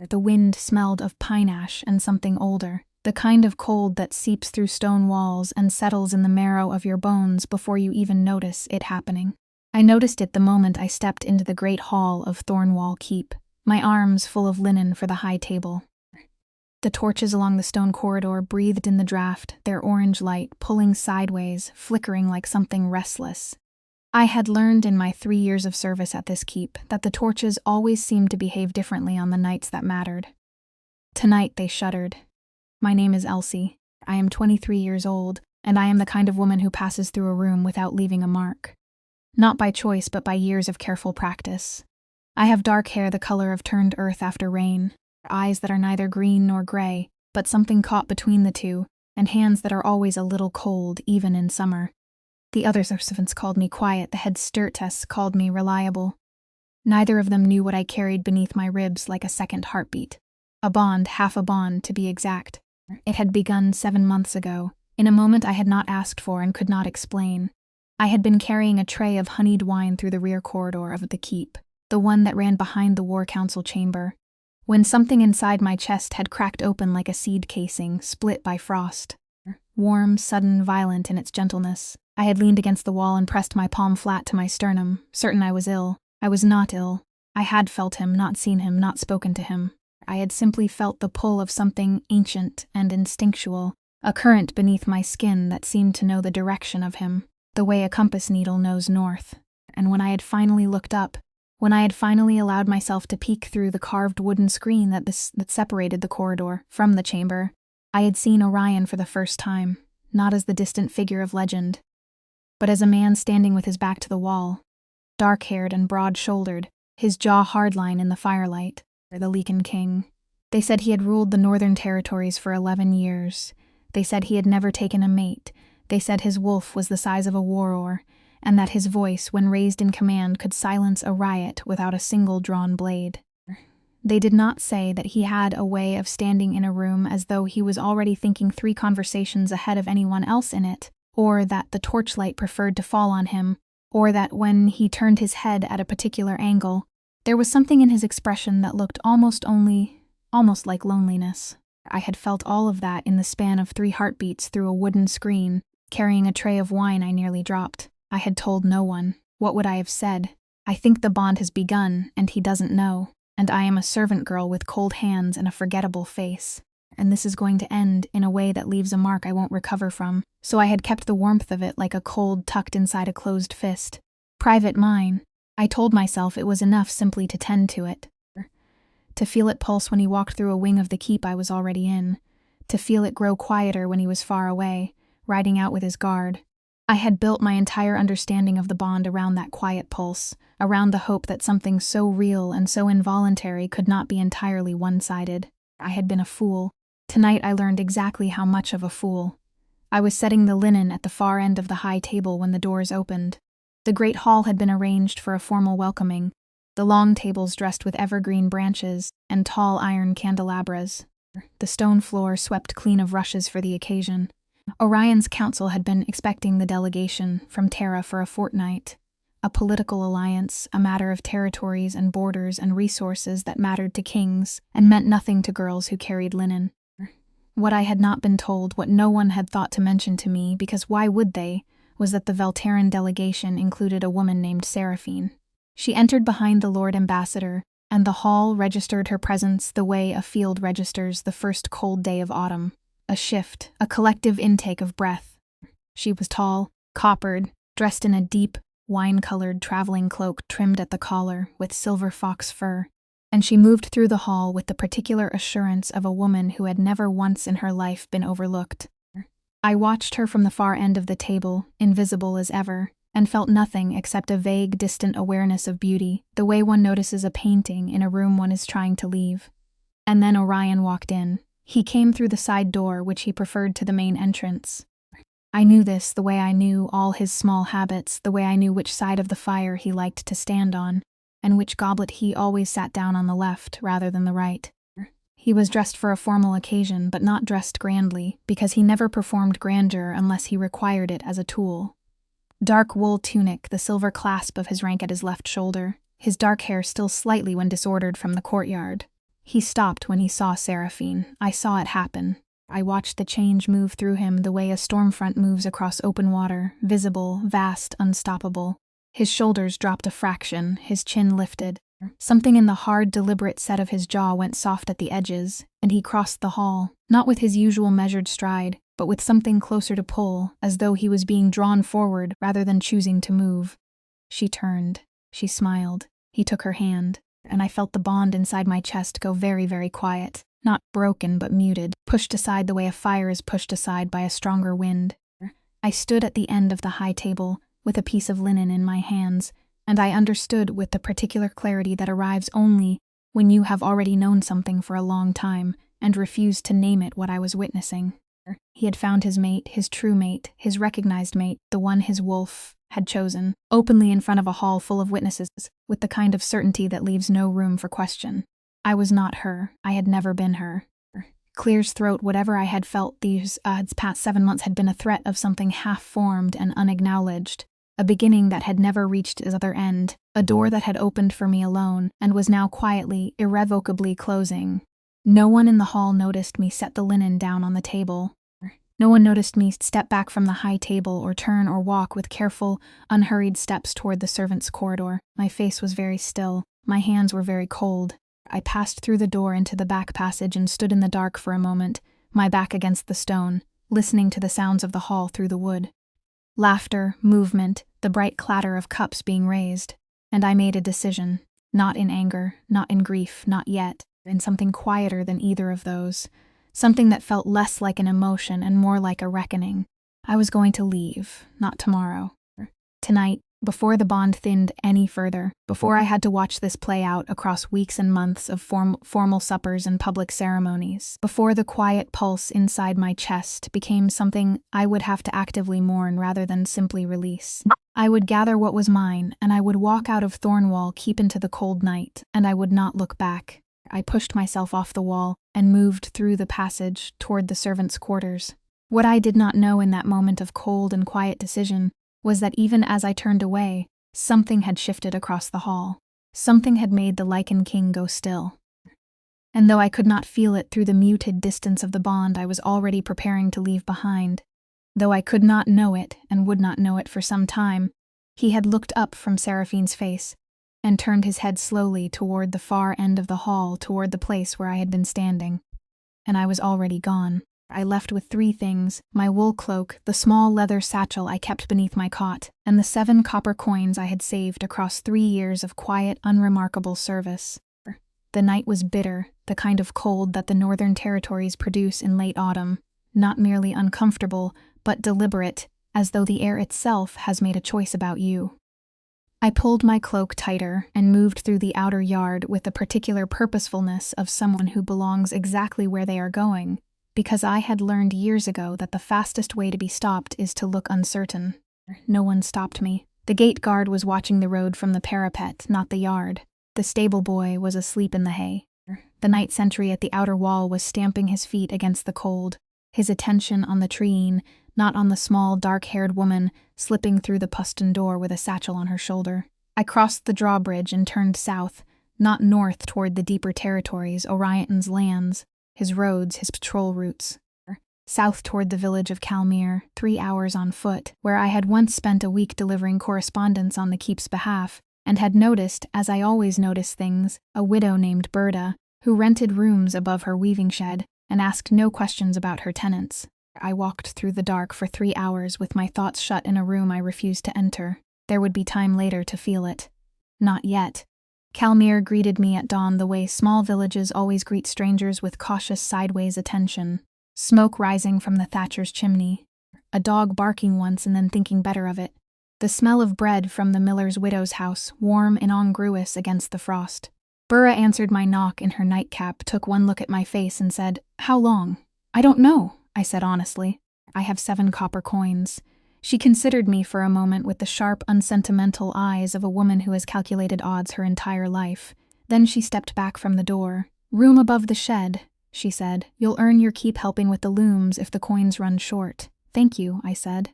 The wind smelled of pine ash and something older, the kind of cold that seeps through stone walls and settles in the marrow of your bones before you even notice it happening. I noticed it the moment I stepped into the great hall of Thornwall Keep, my arms full of linen for the high table. The torches along the stone corridor breathed in the draught, their orange light pulling sideways, flickering like something restless. I had learned in my 3 years of service at this keep that the torches always seemed to behave differently on the nights that mattered. Tonight they shuddered. My name is Elsie. I am 23 years old, and I am the kind of woman who passes through a room without leaving a mark. Not by choice, but by years of careful practice. I have dark hair the color of turned earth after rain, eyes that are neither green nor gray, but something caught between the two, and hands that are always a little cold, even in summer. The other servants called me quiet, the head stewardess called me reliable. Neither of them knew what I carried beneath my ribs like a second heartbeat. A bond, half a bond, to be exact. It had begun 7 months ago, in a moment I had not asked for and could not explain. I had been carrying a tray of honeyed wine through the rear corridor of the keep, the one that ran behind the war council chamber, when something inside my chest had cracked open like a seed casing, split by frost. Warm, sudden, violent in its gentleness. I had leaned against the wall and pressed my palm flat to my sternum, certain I was ill. I was not ill. I had felt him, not seen him, not spoken to him. I had simply felt the pull of something ancient and instinctual, a current beneath my skin that seemed to know the direction of him, the way a compass needle knows north. And when I had finally looked up, when I had finally allowed myself to peek through the carved wooden screen that separated the corridor from the chamber, I had seen Orion for the first time, not as the distant figure of legend, but as a man standing with his back to the wall, dark-haired and broad-shouldered, his jaw hardline in the firelight, the Lycan King. They said he had ruled the northern territories for 11 years. They said he had never taken a mate. They said his wolf was the size of a war-oar, and that his voice, when raised in command, could silence a riot without a single drawn blade. They did not say that he had a way of standing in a room as though he was already thinking 3 conversations ahead of anyone else in it, or that the torchlight preferred to fall on him, or that when he turned his head at a particular angle, there was something in his expression that looked almost like loneliness. I had felt all of that in the span of 3 heartbeats through a wooden screen, carrying a tray of wine I nearly dropped. I had told no one. What would I have said? I think the bond has begun, and he doesn't know, and I am a servant girl with cold hands and a forgettable face. And this is going to end in a way that leaves a mark I won't recover from, so I had kept the warmth of it like a cold tucked inside a closed fist. Private mine. I told myself it was enough simply to tend to it. To feel it pulse when he walked through a wing of the keep I was already in. To feel it grow quieter when he was far away, riding out with his guard. I had built my entire understanding of the bond around that quiet pulse, around the hope that something so real and so involuntary could not be entirely one-sided. I had been a fool. Tonight I learned exactly how much of a fool. I was setting the linen at the far end of the high table when the doors opened. The great hall had been arranged for a formal welcoming, the long tables dressed with evergreen branches and tall iron candelabras. The stone floor swept clean of rushes for the occasion. Orion's council had been expecting the delegation from Terra for a fortnight. A political alliance, a matter of territories and borders and resources that mattered to kings and meant nothing to girls who carried linen. What I had not been told, what no one had thought to mention to me, because why would they, was that the Veltaran delegation included a woman named Seraphine. She entered behind the Lord Ambassador, and the hall registered her presence the way a field registers the first cold day of autumn. A shift, a collective intake of breath. She was tall, coppered, dressed in a deep, wine-colored traveling cloak trimmed at the collar with silver fox fur, and she moved through the hall with the particular assurance of a woman who had never once in her life been overlooked. I watched her from the far end of the table, invisible as ever, and felt nothing except a vague, distant awareness of beauty, the way one notices a painting in a room one is trying to leave. And then Orion walked in. He came through the side door, which he preferred to the main entrance. I knew this the way I knew all his small habits, the way I knew which side of the fire he liked to stand on, and which goblet he always sat down on the left rather than the right. He was dressed for a formal occasion, but not dressed grandly, because he never performed grandeur unless he required it as a tool. Dark wool tunic, the silver clasp of his rank at his left shoulder, his dark hair still slightly when disordered from the courtyard. He stopped when he saw Seraphine. I saw it happen. I watched the change move through him the way a storm front moves across open water, visible, vast, unstoppable. His shoulders dropped a fraction, his chin lifted. Something in the hard, deliberate set of his jaw went soft at the edges, and he crossed the hall, not with his usual measured stride, but with something closer to pull, as though he was being drawn forward rather than choosing to move. She turned. She smiled. He took her hand, and I felt the bond inside my chest go very, very quiet. Not broken, but muted, pushed aside the way a fire is pushed aside by a stronger wind. I stood at the end of the high table, with a piece of linen in my hands, and I understood with the particular clarity that arrives only when you have already known something for a long time and refused to name it what I was witnessing. He had found his mate, his true mate, his recognized mate, the one his wolf had chosen, openly in front of a hall full of witnesses, with the kind of certainty that leaves no room for question. I was not her. I had never been her. Clear's throat, whatever I had felt these past 7 months, had been a threat of something half-formed and unacknowledged, a beginning that had never reached its other end, a door that had opened for me alone and was now quietly, irrevocably closing. No one in the hall noticed me set the linen down on the table. No one noticed me step back from the high table or turn or walk with careful, unhurried steps toward the servants' corridor. My face was very still. My hands were very cold. I passed through the door into the back passage and stood in the dark for a moment, my back against the stone, listening to the sounds of the hall through the wood. Laughter, movement, the bright clatter of cups being raised. And I made a decision, not in anger, not in grief, not yet, in something quieter than either of those, something that felt less like an emotion and more like a reckoning. I was going to leave, not tomorrow. Tonight, before the bond thinned any further, before I had to watch this play out across weeks and months of formal suppers and public ceremonies, before the quiet pulse inside my chest became something I would have to actively mourn rather than simply release. I would gather what was mine, and I would walk out of Thornwall Keep into the cold night, and I would not look back. I pushed myself off the wall and moved through the passage toward the servants' quarters. What I did not know in that moment of cold and quiet decision was that even as I turned away, something had shifted across the hall. Something had made the Lycan King go still. And though I could not feel it through the muted distance of the bond I was already preparing to leave behind, though I could not know it and would not know it for some time, he had looked up from Seraphine's face and turned his head slowly toward the far end of the hall, toward the place where I had been standing. And I was already gone. I left with 3 things: my wool cloak, the small leather satchel I kept beneath my cot, and the 7 copper coins I had saved across 3 years of quiet, unremarkable service. The night was bitter, the kind of cold that the northern territories produce in late autumn, not merely uncomfortable, but deliberate, as though the air itself has made a choice about you. I pulled my cloak tighter and moved through the outer yard with the particular purposefulness of someone who belongs exactly where they are going, because I had learned years ago that the fastest way to be stopped is to look uncertain. No one stopped me. The gate guard was watching the road from the parapet, not the yard. The stable boy was asleep in the hay. The night sentry at the outer wall was stamping his feet against the cold, his attention on the treen, not on the small, dark-haired woman slipping through the postern door with a satchel on her shoulder. I crossed the drawbridge and turned south, not north toward the deeper territories, Orion's lands, his roads, his patrol routes. South toward the village of Calmere, 3 hours on foot, where I had once spent a week delivering correspondence on the keep's behalf, and had noticed, as I always notice things, a widow named Berta, who rented rooms above her weaving shed and asked no questions about her tenants. I walked through the dark for 3 hours with my thoughts shut in a room I refused to enter. There would be time later to feel it. Not yet. Calmere greeted me at dawn the way small villages always greet strangers, with cautious sideways attention. Smoke rising from the thatcher's chimney. A dog barking once and then thinking better of it. The smell of bread from the miller's widow's house, warm and incongruous against the frost. Burra answered my knock in her nightcap, took one look at my face and said, "How long?" "I don't know," I said honestly. "I have 7 copper coins." She considered me for a moment with the sharp, unsentimental eyes of a woman who has calculated odds her entire life. Then she stepped back from the door. "Room above the shed," she said. "You'll earn your keep helping with the looms if the coins run short." "Thank you," I said.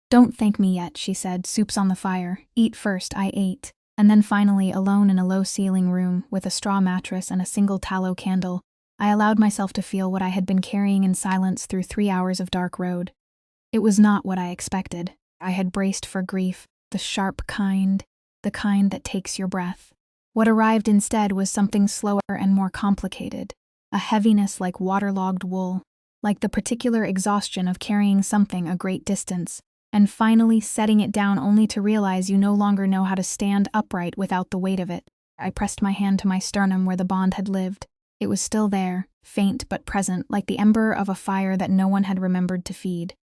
"Don't thank me yet," she said. "Soup's on the fire." "Eat first." I ate. And then finally, alone in a low-ceiling room with a straw mattress and a single tallow candle, I allowed myself to feel what I had been carrying in silence through 3 hours of dark road. It was not what I expected. I had braced for grief, the sharp kind, the kind that takes your breath. What arrived instead was something slower and more complicated, a heaviness like waterlogged wool, like the particular exhaustion of carrying something a great distance, and finally setting it down only to realize you no longer know how to stand upright without the weight of it. I pressed my hand to my sternum where the bond had lived. It was still there, faint but present, like the ember of a fire that no one had remembered to feed.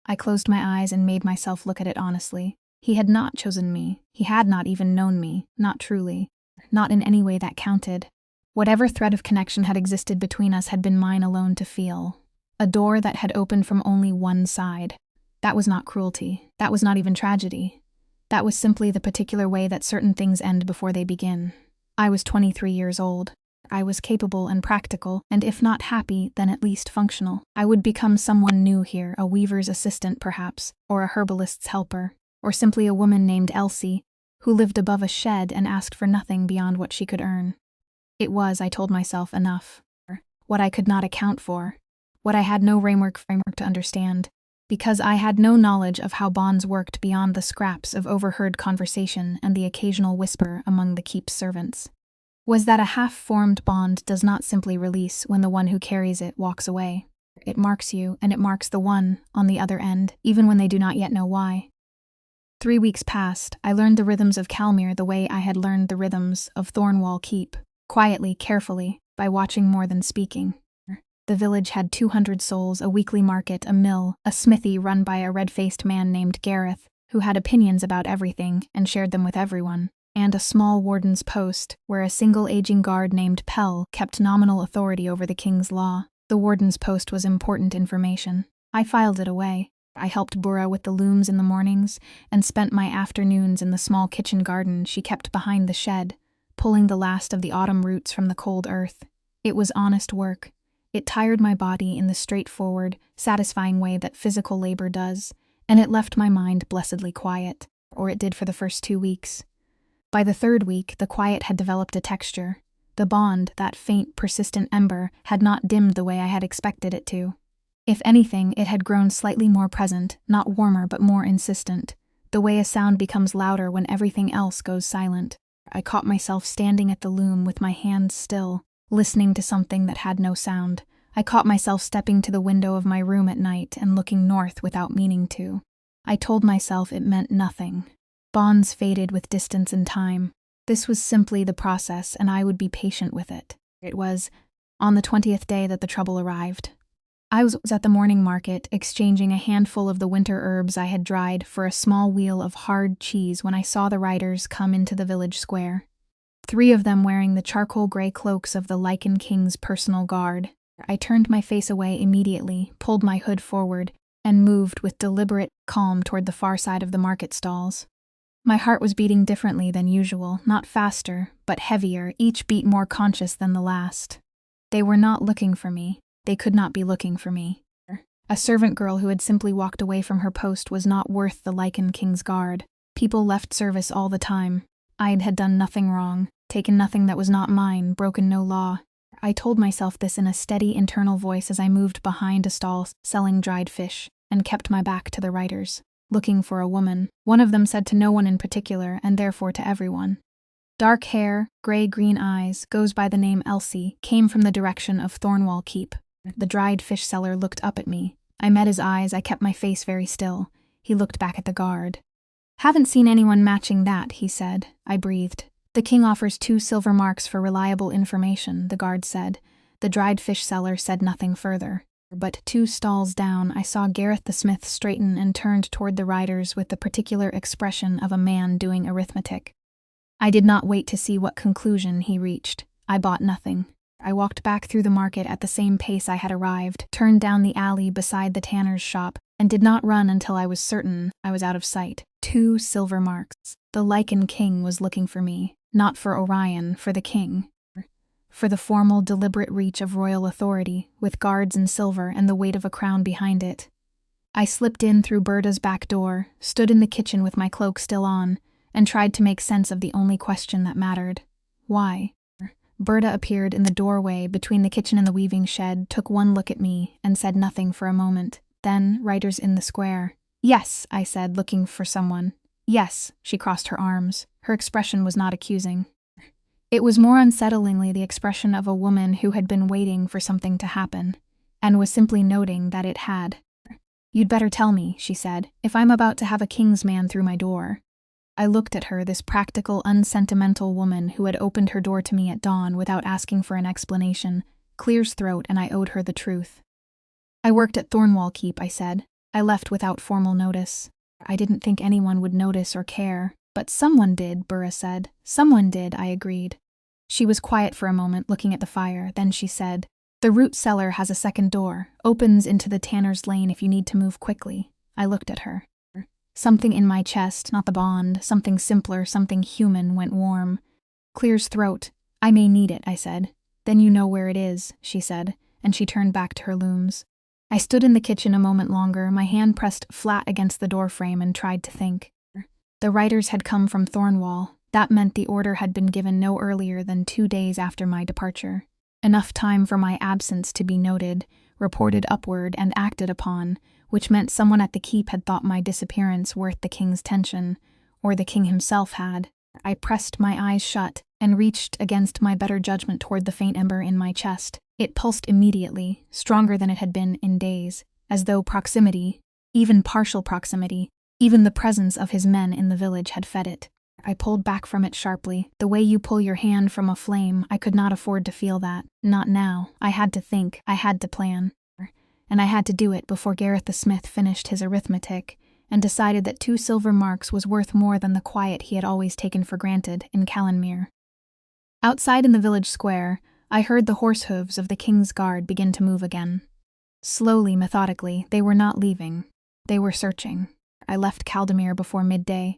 I closed my eyes and made myself look at it honestly. He had not chosen me. He had not even known me, not truly, not in any way that counted. Whatever thread of connection had existed between us had been mine alone to feel. A door that had opened from only one side. That was not cruelty. That was not even tragedy. That was simply the particular way that certain things end before they begin. I was 23 years old. I was capable and practical, and if not happy, then at least functional. I would become someone new here, a weaver's assistant perhaps, or a herbalist's helper, or simply a woman named Elsie, who lived above a shed and asked for nothing beyond what she could earn. It was, I told myself, enough. What I could not account for, what I had no framework to understand, because I had no knowledge of how bonds worked beyond the scraps of overheard conversation and the occasional whisper among the keep's servants, was that a half-formed bond does not simply release when the one who carries it walks away. It marks you, and it marks the one on the other end, even when they do not yet know why. 3 weeks passed. I learned the rhythms of Calmere the way I had learned the rhythms of Thornwall Keep, quietly, carefully, by watching more than speaking. The village had 200 souls, a weekly market, a mill, a smithy run by a red-faced man named Gareth, who had opinions about everything and shared them with everyone, and a small warden's post, where a single aging guard named Pell kept nominal authority over the king's law. The warden's post was important information. I filed it away. I helped Burra with the looms in the mornings, and spent my afternoons in the small kitchen garden she kept behind the shed, pulling the last of the autumn roots from the cold earth. It was honest work. It tired my body in the straightforward, satisfying way that physical labor does, and it left my mind blessedly quiet, or it did for the first 2 weeks. By the 3rd week, the quiet had developed a texture. The bond, that faint, persistent ember, had not dimmed the way I had expected it to. If anything, it had grown slightly more present, not warmer but more insistent, the way a sound becomes louder when everything else goes silent. I caught myself standing at the loom with my hands still, listening to something that had no sound. I caught myself stepping to the window of my room at night and looking north without meaning to. I told myself it meant nothing. Bonds faded with distance and time. This was simply the process, and I would be patient with it. It was on the 20th day that the trouble arrived. I was at the morning market, exchanging a handful of the winter herbs I had dried for a small wheel of hard cheese when I saw the riders come into the village square. 3 of them wearing the charcoal-gray cloaks of the Lycan King's personal guard. I turned my face away immediately, pulled my hood forward, and moved with deliberate calm toward the far side of the market stalls. My heart was beating differently than usual, not faster, but heavier, each beat more conscious than the last. They were not looking for me. They could not be looking for me. A servant girl who had simply walked away from her post was not worth the Lycan King's guard. People left service all the time. I had done nothing wrong, taken nothing that was not mine, broken no law. I told myself this in a steady internal voice as I moved behind a stall selling dried fish, and kept my back to the riders, looking for a woman. One of them said to no one in particular, and therefore to everyone. Dark hair, gray-green eyes, goes by the name Elsie, came from the direction of Thornwall Keep. The dried fish seller looked up at me. I met his eyes. I kept my face very still. He looked back at the guard. "Haven't seen anyone matching that," he said. I breathed. "The king offers 2 silver marks for reliable information," the guard said. The dried fish seller said nothing further. But 2 stalls down, I saw Gareth the smith straighten and turned toward the riders with the particular expression of a man doing arithmetic. I did not wait to see what conclusion he reached. I bought nothing. I walked back through the market at the same pace I had arrived, turned down the alley beside the tanner's shop, and did not run until I was certain I was out of sight. 2 silver marks. The Lycan King was looking for me. Not for Orion, for the king. For the formal, deliberate reach of royal authority, with guards in silver and the weight of a crown behind it. I slipped in through Berta's back door, stood in the kitchen with my cloak still on, and tried to make sense of the only question that mattered. Why? Berta appeared in the doorway between the kitchen and the weaving shed, took one look at me, and said nothing for a moment. Then, writers in the square. Yes, I said, looking for someone. Yes, she crossed her arms. Her expression was not accusing. It was more unsettlingly the expression of a woman who had been waiting for something to happen, and was simply noting that it had. You'd better tell me, she said, if I'm about to have a king's man through my door. I looked at her, this practical, unsentimental woman who had opened her door to me at dawn without asking for an explanation, clear's throat, and I owed her the truth. I worked at Thornwall Keep, I said. I left without formal notice. I didn't think anyone would notice or care. But someone did, Burra said. Someone did, I agreed. She was quiet for a moment, looking at the fire. Then she said, the root cellar has a second door, opens into the tanner's lane if you need to move quickly. I looked at her. Something in my chest, not the bond, something simpler, something human, went warm. Clear's throat. I may need it, I said. Then you know where it is, she said, and she turned back to her looms. I stood in the kitchen a moment longer, my hand pressed flat against the doorframe, and tried to think. The writers had come from Thornwall. That meant the order had been given no earlier than 2 days after my departure. Enough time for my absence to be noted, reported upward, and acted upon, which meant someone at the keep had thought my disappearance worth the king's tension, or the king himself had. I pressed my eyes shut and reached against my better judgment toward the faint ember in my chest. It pulsed immediately, stronger than it had been in days, as though proximity, even partial proximity, even the presence of his men in the village had fed it. I pulled back from it sharply. The way you pull your hand from a flame, I could not afford to feel that. Not now. I had to think. I had to plan. And I had to do it before Gareth the Smith finished his arithmetic and decided that 2 silver marks was worth more than the quiet he had always taken for granted in Callanmere. Outside in the village square, I heard the horse hooves of the king's guard begin to move again. Slowly, methodically, they were not leaving. They were searching. I left Caldemere before midday.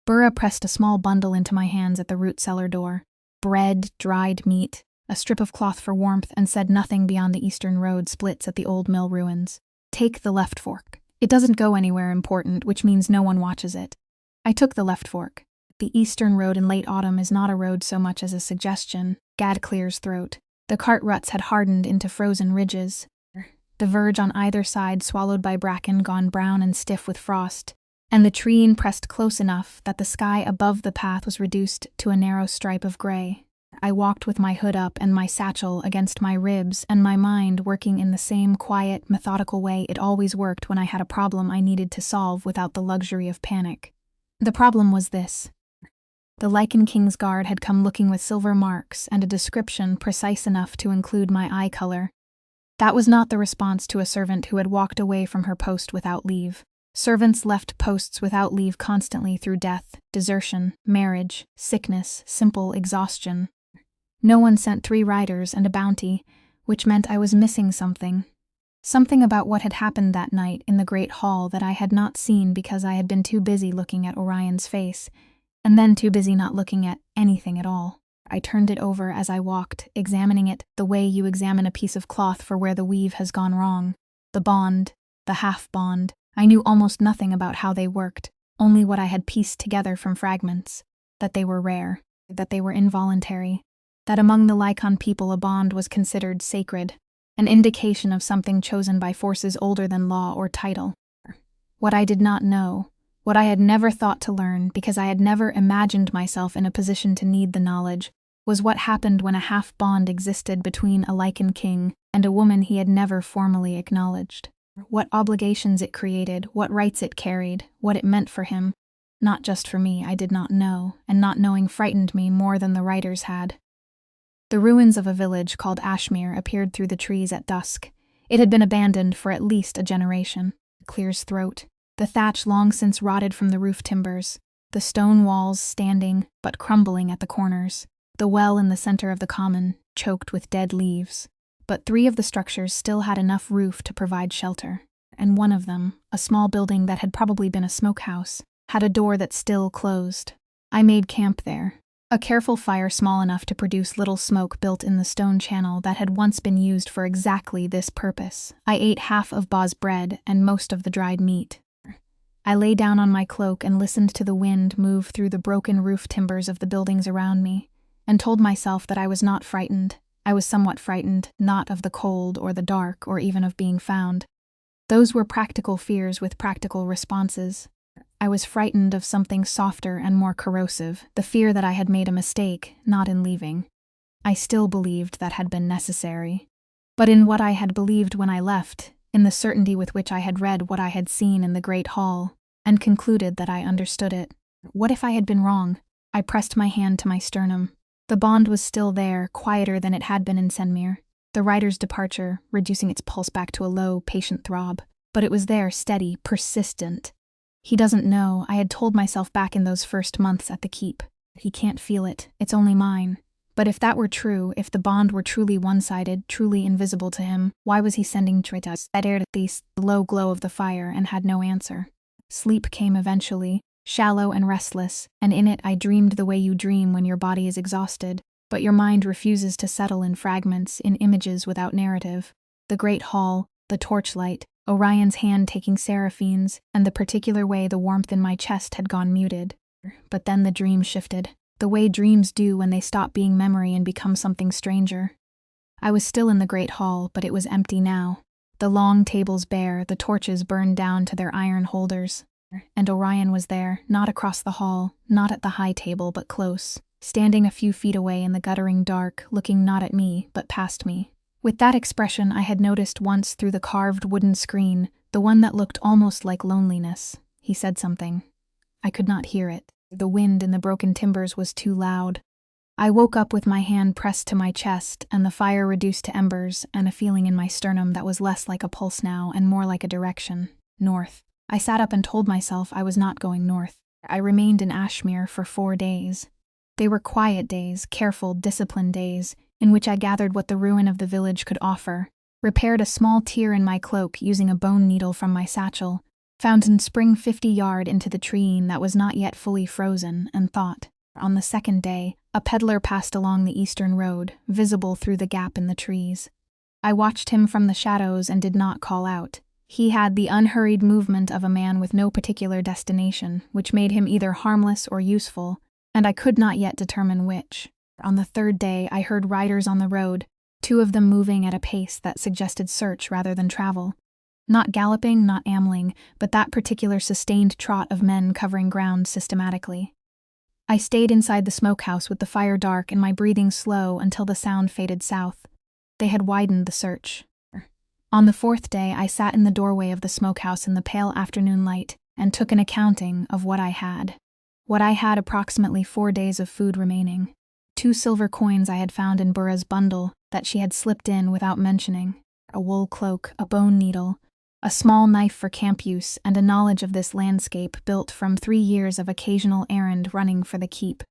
Burra pressed a small bundle into my hands at the root cellar door. Bread, dried meat, a strip of cloth for warmth, and said nothing beyond the eastern road splits at the old mill ruins. Take the left fork. It doesn't go anywhere important, which means no one watches it. I took the left fork. The eastern road in late autumn is not a road so much as a suggestion. Gad Clear's throat. The cart ruts had hardened into frozen ridges. The verge on either side swallowed by bracken gone brown and stiff with frost, and the treen pressed close enough that the sky above the path was reduced to a narrow stripe of gray. I walked with my hood up and my satchel against my ribs, and my mind working in the same quiet, methodical way it always worked when I had a problem I needed to solve without the luxury of panic. The problem was this. The Lycan King's guard had come looking with silver marks and a description precise enough to include my eye color. That was not the response to a servant who had walked away from her post without leave. Servants left posts without leave constantly through death, desertion, marriage, sickness, simple exhaustion. No one sent 3 riders and a bounty, which meant I was missing something. Something about what had happened that night in the great hall that I had not seen because I had been too busy looking at Orion's face, and then too busy not looking at anything at all. I turned it over as I walked, examining it the way you examine a piece of cloth for where the weave has gone wrong. The bond, the half-bond. I knew almost nothing about how they worked, only what I had pieced together from fragments. That they were rare, that they were involuntary, that among the Lycan people a bond was considered sacred, an indication of something chosen by forces older than law or title. What I did not know, what I had never thought to learn because I had never imagined myself in a position to need the knowledge, was what happened when a half-bond existed between a Lycan king and a woman he had never formally acknowledged. What obligations it created, what rights it carried, what it meant for him. Not just for me, I did not know, and not knowing frightened me more than the writers had. The ruins of a village called Ashmere appeared through the trees at dusk. It had been abandoned for at least a generation. Clear's throat. The thatch long since rotted from the roof timbers. The stone walls standing, but crumbling at the corners. The well in the center of the common, choked with dead leaves. But 3 of the structures still had enough roof to provide shelter, and one of them, a small building that had probably been a smokehouse, had a door that still closed. I made camp there. A careful fire small enough to produce little smoke built in the stone channel that had once been used for exactly this purpose. I ate half of Ba's bread and most of the dried meat. I lay down on my cloak and listened to the wind move through the broken roof timbers of the buildings around me, and told myself that I was not frightened. I was somewhat frightened, not of the cold or the dark or even of being found. Those were practical fears with practical responses. I was frightened of something softer and more corrosive, the fear that I had made a mistake, not in leaving. I still believed that had been necessary. But in what I had believed when I left, in the certainty with which I had read what I had seen in the great hall, and concluded that I understood it. What if I had been wrong? I pressed my hand to my sternum. The bond was still there, quieter than it had been in Senmir. The rider's departure, reducing its pulse back to a low, patient throb. But it was there, steady, persistent. He doesn't know, I had told myself back in those first months at the keep. He can't feel it, it's only mine. But if that were true, if the bond were truly one-sided, truly invisible to him, why was he sending Tritas that aired at least the low glow of the fire and had no answer? Sleep came eventually, shallow and restless, and in it I dreamed the way you dream when your body is exhausted, but your mind refuses to settle in fragments, in images without narrative. The great hall, the torchlight, Orion's hand taking Seraphine's, and the particular way the warmth in my chest had gone muted. But then the dream shifted, the way dreams do when they stop being memory and become something stranger. I was still in the great hall, but it was empty now. The long tables bare, the torches burned down to their iron holders. And Orion was there, not across the hall, not at the high table, but close, standing a few feet away in the guttering dark, looking not at me, but past me. With that expression I had noticed once through the carved wooden screen, the one that looked almost like loneliness. He said something. I could not hear it. The wind in the broken timbers was too loud. I woke up with my hand pressed to my chest and the fire reduced to embers and a feeling in my sternum that was less like a pulse now and more like a direction. North. I sat up and told myself I was not going north. I remained in Ashmere for 4 days. They were quiet days, careful, disciplined days, in which I gathered what the ruin of the village could offer, repaired a small tear in my cloak using a bone needle from my satchel, found in spring 50 yard into the treeing that was not yet fully frozen, and thought. On the second day, a peddler passed along the eastern road, visible through the gap in the trees. I watched him from the shadows and did not call out. He had the unhurried movement of a man with no particular destination, which made him either harmless or useful, and I could not yet determine which. On the third day, I heard riders on the road, 2 of them moving at a pace that suggested search rather than travel. Not galloping, not ambling, but that particular sustained trot of men covering ground systematically. I stayed inside the smokehouse with the fire dark and my breathing slow until the sound faded south. They had widened the search. On the 4th day, I sat in the doorway of the smokehouse in the pale afternoon light and took an accounting of what I had. What I had approximately 4 days of food remaining. 2 silver coins I had found in Burra's bundle that she had slipped in without mentioning. A wool cloak, a bone needle, a small knife for camp use, and a knowledge of this landscape built from 3 years of occasional errand running for the keep.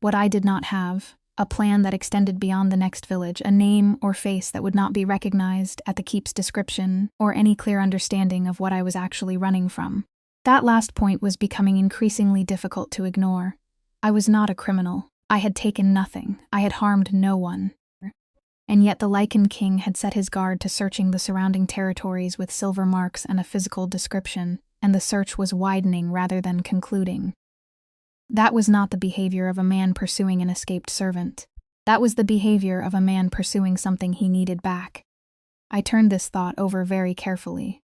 What I did not have, a plan that extended beyond the next village, a name or face that would not be recognized at the keep's description, or any clear understanding of what I was actually running from. That last point was becoming increasingly difficult to ignore. I was not a criminal. I had taken nothing. I had harmed no one. And yet the Lycan King had set his guard to searching the surrounding territories with silver marks and a physical description, and the search was widening rather than concluding. That was not the behavior of a man pursuing an escaped servant. That was the behavior of a man pursuing something he needed back. I turned this thought over very carefully.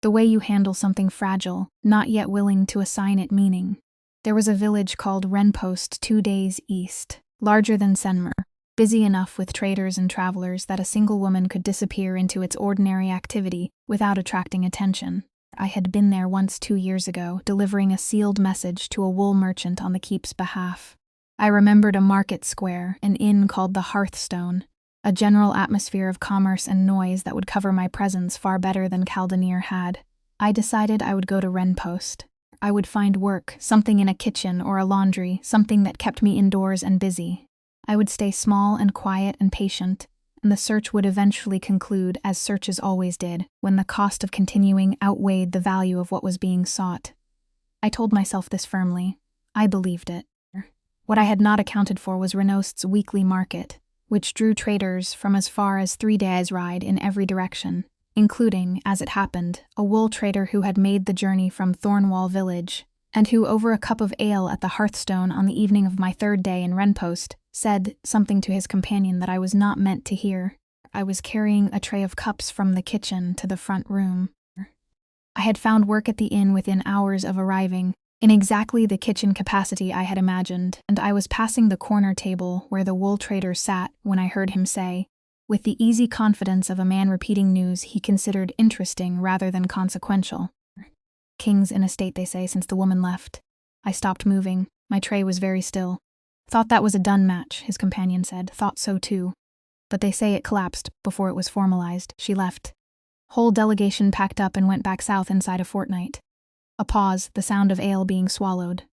The way you handle something fragile, not yet willing to assign it meaning. There was a village called Renpost 2 days east, larger than Senmir, busy enough with traders and travelers that a single woman could disappear into its ordinary activity without attracting attention. I had been there once 2 years ago, delivering a sealed message to a wool merchant on the keep's behalf. I remembered a market square, an inn called the Hearthstone, a general atmosphere of commerce and noise that would cover my presence far better than Kaldemir had. I decided I would go to Renpost. I would find work, something in a kitchen or a laundry, something that kept me indoors and busy. I would stay small and quiet and patient, and the search would eventually conclude, as searches always did, when the cost of continuing outweighed the value of what was being sought. I told myself this firmly. I believed it. What I had not accounted for was Renost's weekly market, which drew traders from as far as 3 days' ride in every direction. including, as it happened, a wool trader who had made the journey from Thornwall village, and who, over a cup of ale at the hearthstone on the evening of my third day in Renpost, said something to his companion that I was not meant to hear. I was carrying a tray of cups from the kitchen to the front room. I had found work at the inn within hours of arriving, in exactly the kitchen capacity I had imagined, and I was passing the corner table where the wool trader sat when I heard him say, with the easy confidence of a man repeating news he considered interesting rather than consequential, "King's in a state, they say, since the woman left." I stopped moving. My tray was very still. "Thought that was a done match," his companion said. "Thought so too. But they say it collapsed before it was formalized. She left. Whole delegation packed up and went back south inside a fortnight." A pause, the sound of ale being swallowed.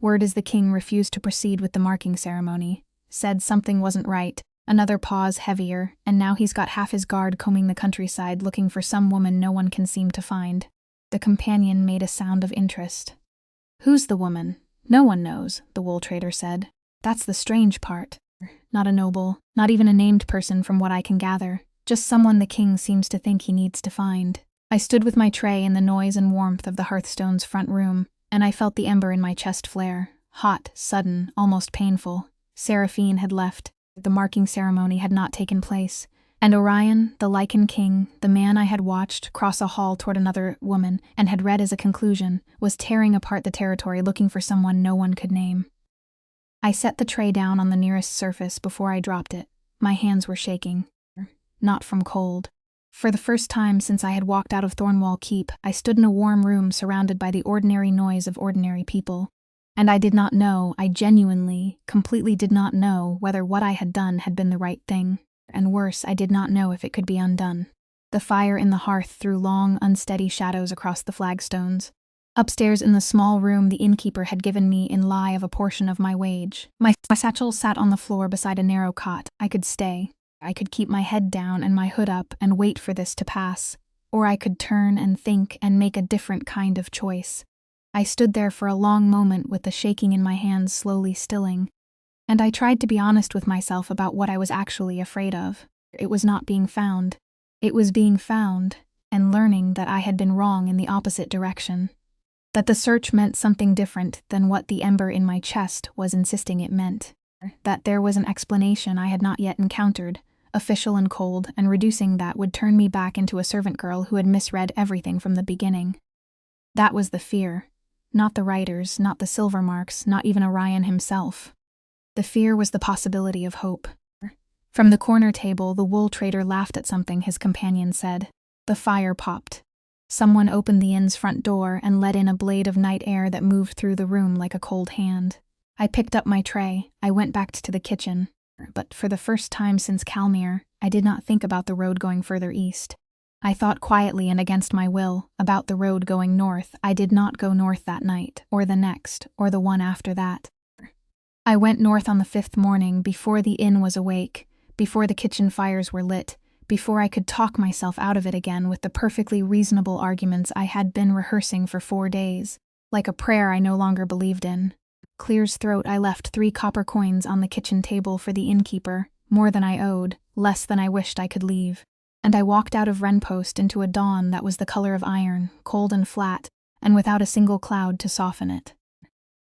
Word is the king refused to proceed with the marking ceremony. Said something wasn't right. Another pause, heavier, and now he's got half his guard combing the countryside looking for some woman no one can seem to find. The companion made a sound of interest. "Who's the woman?" "No one knows," the wool trader said. "That's the strange part. Not a noble, not even a named person from what I can gather. Just someone the king seems to think he needs to find." I stood with my tray in the noise and warmth of the hearthstone's front room, and I felt the ember in my chest flare. Hot, sudden, almost painful. Seraphine had left. The marking ceremony had not taken place. And Orion, the Lycan King, the man I had watched cross a hall toward another woman and had read as a conclusion, was tearing apart the territory looking for someone no one could name. I set the tray down on the nearest surface before I dropped it. My hands were shaking. Not from cold. For the first time since I had walked out of Thornwall Keep, I stood in a warm room surrounded by the ordinary noise of ordinary people. And I did not know, I genuinely, completely did not know whether what I had done had been the right thing. And worse, I did not know if it could be undone. The fire in the hearth threw long, unsteady shadows across the flagstones. Upstairs in the small room the innkeeper had given me in lie of a portion of my wage. My satchel sat on the floor beside a narrow cot. I could stay. I could keep my head down and my hood up and wait for this to pass. Or I could turn and think and make a different kind of choice. I stood there for a long moment with the shaking in my hands slowly stilling. And I tried to be honest with myself about what I was actually afraid of. It was not being found. It was being found, and learning that I had been wrong in the opposite direction. That the search meant something different than what the ember in my chest was insisting it meant. That there was an explanation I had not yet encountered, official and cold, and reducing that would turn me back into a servant girl who had misread everything from the beginning. That was the fear. Not the writers, not the silver marks, not even Orion himself. The fear was the possibility of hope. From the corner table, the wool trader laughed at something his companion said. The fire popped. Someone opened the inn's front door and let in a blade of night air that moved through the room like a cold hand. I picked up my tray. I went back to the kitchen. But for the first time since Calmere, I did not think about the road going further east. I thought quietly and against my will about the road going north. I did not go north that night, or the next, or the one after that. I went north on the 5th morning, before the inn was awake, before the kitchen fires were lit, before I could talk myself out of it again with the perfectly reasonable arguments I had been rehearsing for 4 days, like a prayer I no longer believed in. Clear's throat, I left 3 copper coins on the kitchen table for the innkeeper, more than I owed, less than I wished I could leave. And I walked out of Renpost into a dawn that was the color of iron, cold and flat, and without a single cloud to soften it.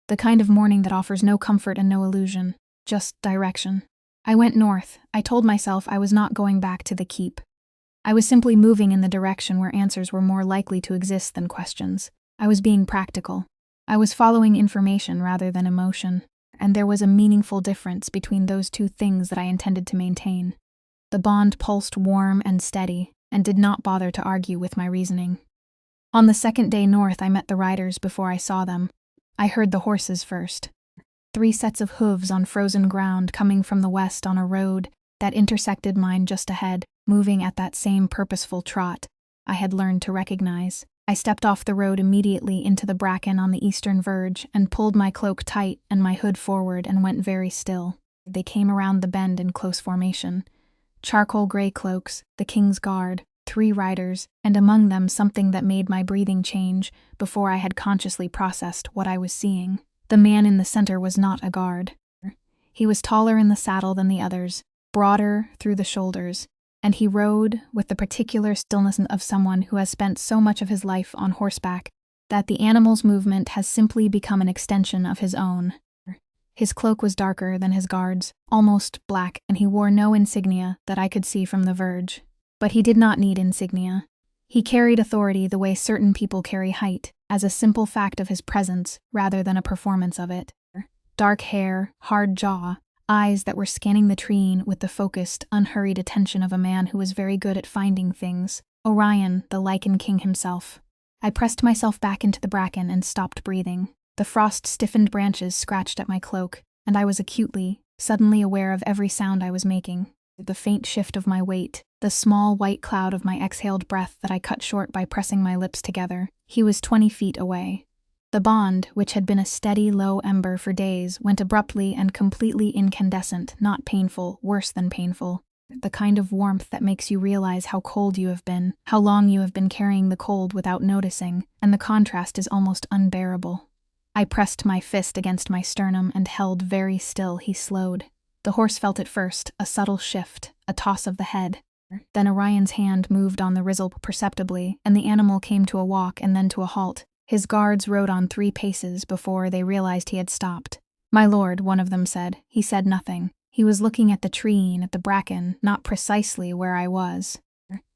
The kind of morning that offers no comfort and no illusion, just direction. I went north. I told myself I was not going back to the keep. I was simply moving in the direction where answers were more likely to exist than questions. I was being practical. I was following information rather than emotion, and there was a meaningful difference between those two things that I intended to maintain. The bond pulsed warm and steady, and did not bother to argue with my reasoning. On the 2nd day north, I met the riders before I saw them. I heard the horses first. 3 sets of hooves on frozen ground coming from the west on a road that intersected mine just ahead, moving at that same purposeful trot I had learned to recognize. I stepped off the road immediately into the bracken on the eastern verge and pulled my cloak tight and my hood forward and went very still. They came around the bend in close formation. Charcoal gray cloaks, the king's guard, 3 riders, and among them something that made my breathing change before I had consciously processed what I was seeing. The man in the center was not a guard. He was taller in the saddle than the others, broader through the shoulders, and he rode with the particular stillness of someone who has spent so much of his life on horseback that the animal's movement has simply become an extension of his own. His cloak was darker than his guards, almost black, and he wore no insignia that I could see from the verge. But he did not need insignia. He carried authority the way certain people carry height, as a simple fact of his presence rather than a performance of it. Dark hair, hard jaw, eyes that were scanning the terrain with the focused, unhurried attention of a man who was very good at finding things. Orion, the Lycan King himself. I pressed myself back into the bracken and stopped breathing. The frost-stiffened branches scratched at my cloak, and I was acutely, suddenly aware of every sound I was making. The faint shift of my weight, the small white cloud of my exhaled breath that I cut short by pressing my lips together. He was 20 feet away. The bond, which had been a steady, low ember for days, went abruptly and completely incandescent, not painful, worse than painful. The kind of warmth that makes you realize how cold you have been, how long you have been carrying the cold without noticing, and the contrast is almost unbearable. I pressed my fist against my sternum and held very still. He slowed. The horse felt it first, a subtle shift, a toss of the head. Then Orion's hand moved on the rizzle perceptibly, and the animal came to a walk and then to a halt. His guards rode on 3 paces before they realized he had stopped. "My lord," one of them said. He said nothing. He was looking at the tree and at the bracken, not precisely where I was.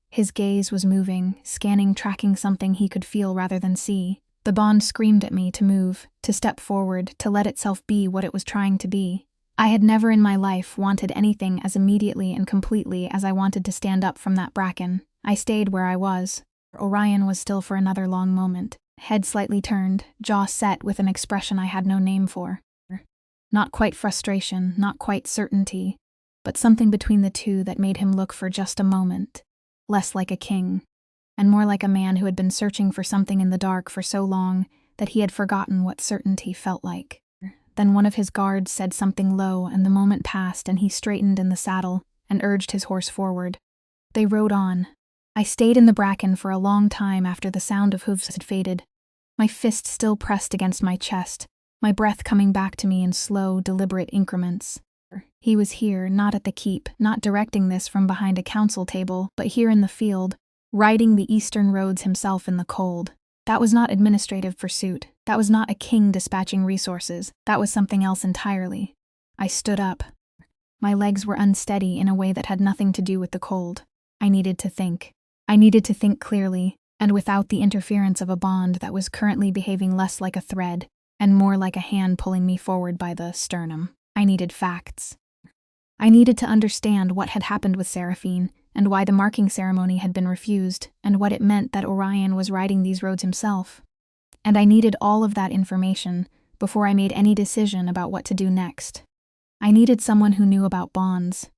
His gaze was moving, scanning, tracking something he could feel rather than see. The bond screamed at me to move, to step forward, to let itself be what it was trying to be. I had never in my life wanted anything as immediately and completely as I wanted to stand up from that bracken. I stayed where I was. Orion was still for another long moment, head slightly turned, jaw set with an expression I had no name for. Not quite frustration, not quite certainty, but something between the two that made him look for just a moment, less like a king, and more like a man who had been searching for something in the dark for so long that he had forgotten what certainty felt like. Then one of his guards said something low, and the moment passed, and he straightened in the saddle and urged his horse forward. They rode on. I stayed in the bracken for a long time after the sound of hooves had faded, my fist still pressed against my chest, my breath coming back to me in slow, deliberate increments. He was here, not at the keep, not directing this from behind a council table, but here in the field, riding the eastern roads himself in the cold. That was not administrative pursuit. That was not a king dispatching resources. That was something else entirely. I stood up. My legs were unsteady in a way that had nothing to do with the cold. I needed to think. I needed to think clearly, and without the interference of a bond that was currently behaving less like a thread and more like a hand pulling me forward by the sternum. I needed facts. I needed to understand what had happened with Seraphine, and why the marking ceremony had been refused, and what it meant that Orion was riding these roads himself. And I needed all of that information before I made any decision about what to do next. I needed someone who knew about bonds.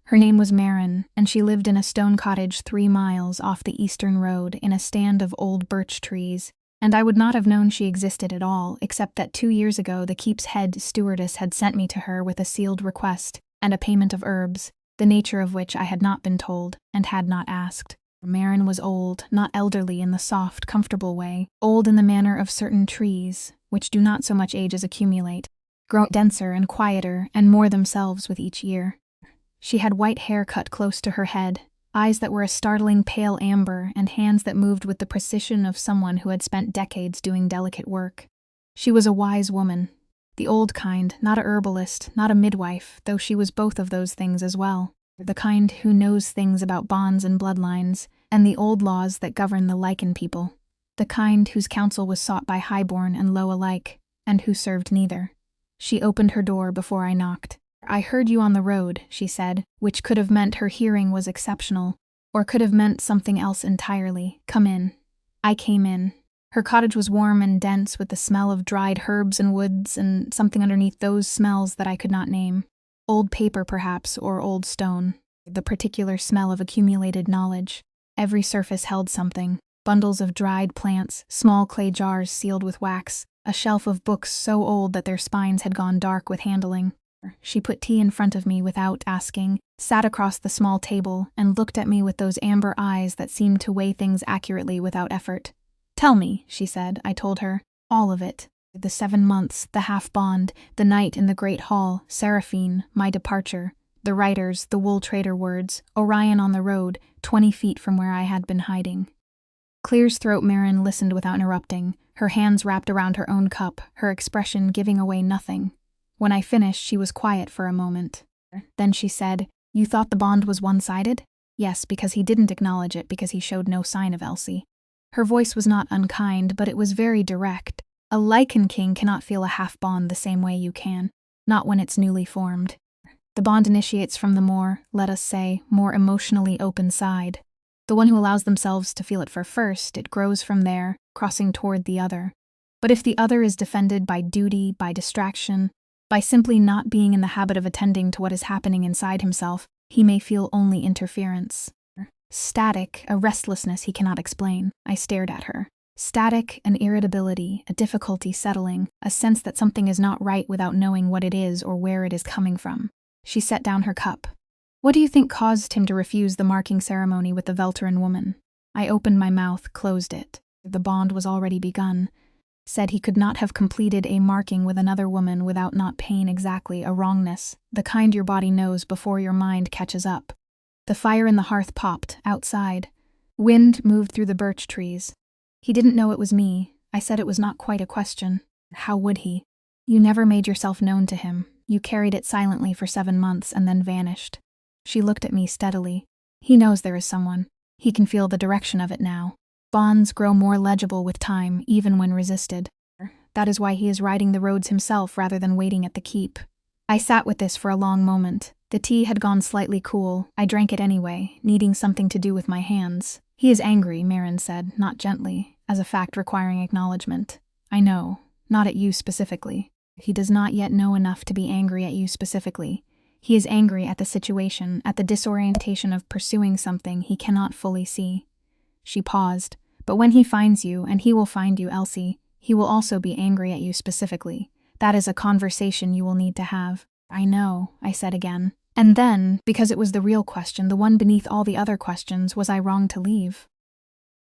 Her name was Marin, and she lived in a stone cottage 3 miles off the eastern road in a stand of old birch trees, and I would not have known she existed at all, except that 2 years ago the keep's head stewardess had sent me to her with a sealed request and a payment of herbs, the nature of which I had not been told and had not asked. Marin was old, not elderly in the soft, comfortable way, old in the manner of certain trees, which do not so much age as accumulate, grow denser and quieter and more themselves with each year. She had white hair cut close to her head, eyes that were a startling pale amber, and hands that moved with the precision of someone who had spent decades doing delicate work. She was a wise woman. The old kind, not a herbalist, not a midwife, though she was both of those things as well. The kind who knows things about bonds and bloodlines, and the old laws that govern the Lycan people. The kind whose counsel was sought by highborn and low alike, and who served neither. She opened her door before I knocked. "I heard you on the road," she said, which could have meant her hearing was exceptional, or could have meant something else entirely. "Come in." I came in. Her cottage was warm and dense with the smell of dried herbs and woods and something underneath those smells that I could not name. Old paper, perhaps, or old stone. The particular smell of accumulated knowledge. Every surface held something. Bundles of dried plants, small clay jars sealed with wax, a shelf of books so old that their spines had gone dark with handling. She put tea in front of me without asking, sat across the small table, and looked at me with those amber eyes that seemed to weigh things accurately without effort. "Tell me," she said. I told her. All of it. The 7 months, the half-bond, the night in the great hall, Seraphine, my departure, The writers, the wool trader words, Orion on the road, 20 feet from where I had been hiding. Clear's throat. Marin listened without interrupting, her hands wrapped around her own cup, her expression giving away nothing. When I finished, she was quiet for a moment. Then she said, "You thought the bond was one-sided?" "Yes, because he didn't acknowledge it, because he showed no sign of Elsie." Her voice was not unkind, but it was very direct. A Lycan King cannot feel a half-bond the same way you can, not when it's newly formed. The bond initiates from the more, let us say, more emotionally open side. The one who allows themselves to feel it first, it grows from there, crossing toward the other. But if the other is defended by duty, by distraction, by simply not being in the habit of attending to what is happening inside himself, he may feel only interference. Static, a restlessness he cannot explain. I stared at her. Static, an irritability, a difficulty settling, a sense that something is not right without knowing what it is or where it is coming from. She set down her cup. "What do you think caused him to refuse the marking ceremony with the Velteran woman?" I opened my mouth, closed it. The bond was already begun. Said he could not have completed a marking with another woman without not paying exactly a wrongness, the kind your body knows before your mind catches up. The fire in the hearth popped, outside. Wind moved through the birch trees. "He didn't know it was me." I said it was not quite a question. How would he? "You never made yourself known to him. You carried it silently for 7 months and then vanished." She looked at me steadily. "He knows there is someone. He can feel the direction of it now. Bonds grow more legible with time, even when resisted. That is why he is riding the roads himself rather than waiting at the keep." I sat with this for a long moment. The tea had gone slightly cool. I drank it anyway, needing something to do with my hands. "He is angry," Marin said, not gently, as a fact requiring acknowledgement. "I know. Not at you specifically. He does not yet know enough to be angry at you specifically. He is angry at the situation, at the disorientation of pursuing something he cannot fully see." She paused. "But when he finds you, and he will find you, Elsie, he will also be angry at you specifically. That is a conversation you will need to have." "I know," I said again. And then, because it was the real question, the one beneath all the other questions, was I wrong to leave?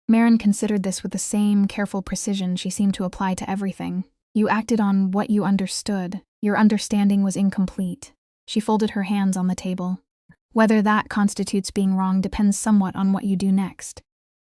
Marin considered this with the same careful precision she seemed to apply to everything. "You acted on what you understood. Your understanding was incomplete." She folded her hands on the table. "Whether that constitutes being wrong depends somewhat on what you do next."